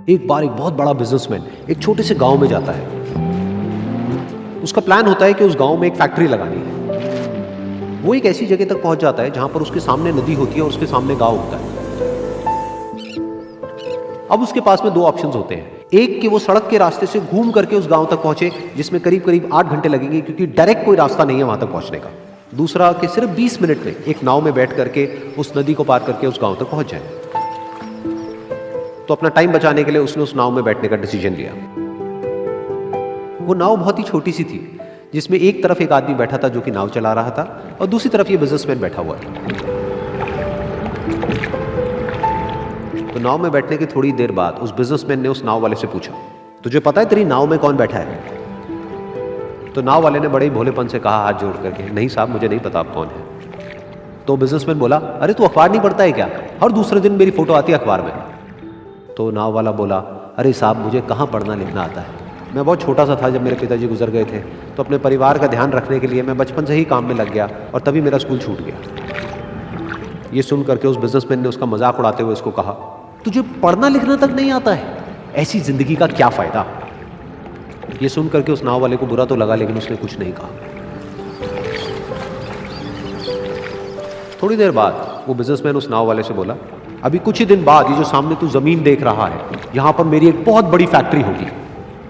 एक बार एक बहुत बड़ा बिजनेसमैन एक छोटे से गांव में जाता है। उसका प्लान होता है कि उस गांव में एक फैक्ट्री लगानी है। वो एक ऐसी जगह तक पहुंच जाता है जहां पर उसके सामने नदी होती है और उसके सामने गांव होता है। अब उसके पास में दो ऑप्शंस होते हैं। एक कि वो सड़क के रास्ते से घूम करके उस गांव तक पहुंचे, जिसमें करीब करीब 8 घंटे लगेंगे, क्योंकि डायरेक्ट कोई रास्ता नहीं है वहां तक पहुंचने का। दूसरा कि सिर्फ 20 मिनट में एक नाव में बैठ करके उस नदी को पार करके उस गांव तक पहुंच जाए। तो अपना टाइम बचाने के लिए उसने उस नाव में बैठने का डिसीजन लिया। वो नाव बहुत ही छोटी सी थी, जिसमें एक तरफ एक आदमी बैठा था जो कि नाव चला रहा था और दूसरी तरफ ये बिजनेसमैन बैठा हुआ था। तो नाव में बैठने की थोड़ी देर बाद उस बिजनेसमैन ने उस नाव वाले से पूछा, तुझे पता है तेरी नाव में कौन बैठा है? तो नाव वाले ने बड़े ही भोलेपन से कहा हाथ जोड़ करके, नहीं साहब मुझे नहीं पता आप कौन है। तो बिजनेसमैन बोला, अरे तू अखबार नहीं पढ़ता है क्या? हर दूसरे दिन मेरी फोटो आती है अखबार में। तो नाव वाला बोला, अरे साहब मुझे कहाँ पढ़ना लिखना आता है, मैं बहुत छोटा सा था जब मेरे पिताजी गुजर गए थे, तो अपने परिवार का ध्यान रखने के लिए मैं बचपन से ही काम में लग गया और तभी मेरा स्कूल छूट गया। ये सुन करके उस बिजनेसमैन ने उसका मजाक उड़ाते हुए उसको कहा, तुझे पढ़ना लिखना तक नहीं आता है, ऐसी जिंदगी का क्या फायदा? ये सुन करके उस नाव वाले को बुरा तो लगा, लेकिन उसने कुछ नहीं कहा। थोड़ी देर बाद वो बिजनेसमैन उस नाव वाले से बोला, अभी कुछ ही दिन बाद ये जो सामने तू जमीन देख रहा है, यहां पर मेरी एक बहुत बड़ी फैक्ट्री होगी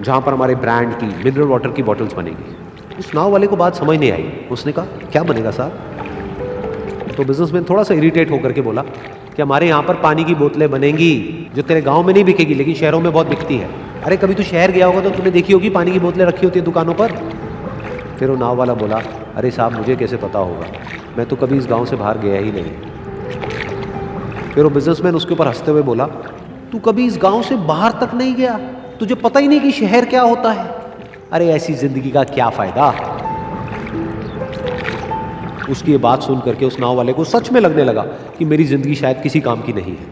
जहां पर हमारे ब्रांड की मिनरल वाटर की बॉटल्स बनेगी। उस नाव वाले को बात समझ नहीं आई। उसने कहा, क्या बनेगा साहब? तो बिजनेसमैन थोड़ा सा इरिटेट होकर के बोला कि हमारे यहाँ पर पानी की बोतलें बनेंगी जो तेरे गांव में नहीं बिकेगी, लेकिन शहरों में बहुत बिकती है। अरे कभी तू शहर गया होगा तो तूने देखी होगी पानी की बोतलें रखी होती है दुकानों पर। फिर वो नाव वाला बोला, अरे साहब मुझे कैसे पता होगा, मैं तो कभी इस गाँव से बाहर गया ही नहीं। फिर वो बिजनेसमैन उसके ऊपर हंसते हुए बोला, तू कभी इस गांव से बाहर तक नहीं गया, तुझे पता ही नहीं कि शहर क्या होता है? अरे ऐसी जिंदगी का क्या फायदा? उसकी ये बात सुन करके उस नाव वाले को सच में लगने लगा कि मेरी जिंदगी शायद किसी काम की नहीं है।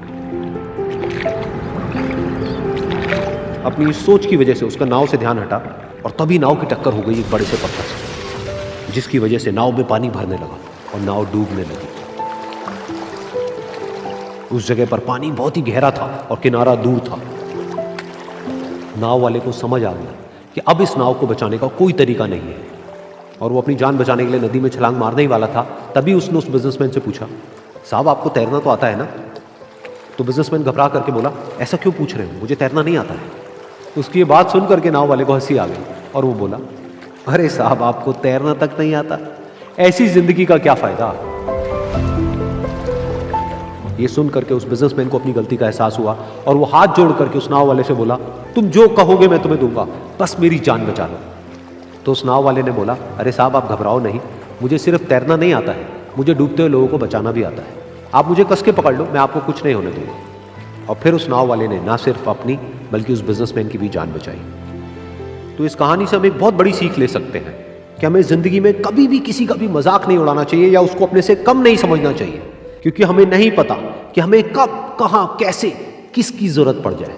अपनी इस सोच की वजह से उसका नाव से ध्यान हटा और तभी नाव की टक्कर हो गई एक बड़े से पत्थर से, जिसकी वजह से नाव में पानी भरने लगा और नाव डूबने लगी। उस जगह पर पानी बहुत ही गहरा था और किनारा दूर था। नाव वाले को समझ आ गया कि अब इस नाव को बचाने का कोई तरीका नहीं है और वो अपनी जान बचाने के लिए नदी में छलांग मारने ही वाला था। तभी उसने उस बिजनेसमैन से पूछा, साहब आपको तैरना तो आता है ना? तो बिजनेसमैन घबरा करके बोला, ऐसा क्यों पूछ रहे हो, मुझे तैरना नहीं आता है। उसकी ये बात सुन करके नाव वाले को हंसी आ गई और वो बोला, अरे साहब आपको तैरना तक नहीं आता, ऐसी जिंदगी का क्या फायदा? ये सुन करके उस बिजनेसमैन को अपनी गलती का एहसास हुआ और वो हाथ जोड़ करके उस नाव वाले से बोला, तुम जो कहोगे मैं तुम्हें दूंगा, बस मेरी जान बचा लो। तो उस नाव वाले ने बोला, अरे साहब आप घबराओ नहीं, मुझे सिर्फ तैरना नहीं आता है, मुझे डूबते हुए लोगों को बचाना भी आता है। आप मुझे कस के पकड़ लो, मैं आपको कुछ नहीं होने दूंगा। और फिर उस नाव वाले ने ना सिर्फ अपनी बल्कि उस बिजनेसमैन की भी जान बचाई। तो इस कहानी से हम एक बहुत बड़ी सीख ले सकते हैं कि हमें जिंदगी में कभी भी किसी का भी मजाक नहीं उड़ाना चाहिए या उसको अपने से कम नहीं समझना चाहिए, क्योंकि हमें नहीं पता कि हमें कब, कहां, कैसे, किसकी जरूरत पड़ जाए।